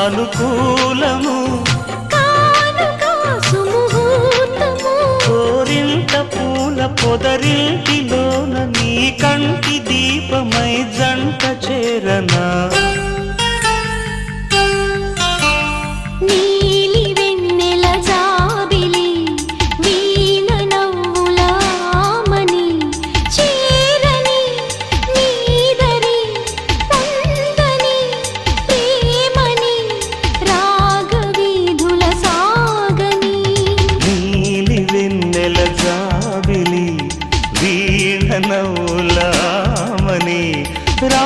అనుకూలము కోరింత పూల పొదరింటిలోన నీ కంటి దీపమై జంట చేరనా వీణ నవ్వులామని రా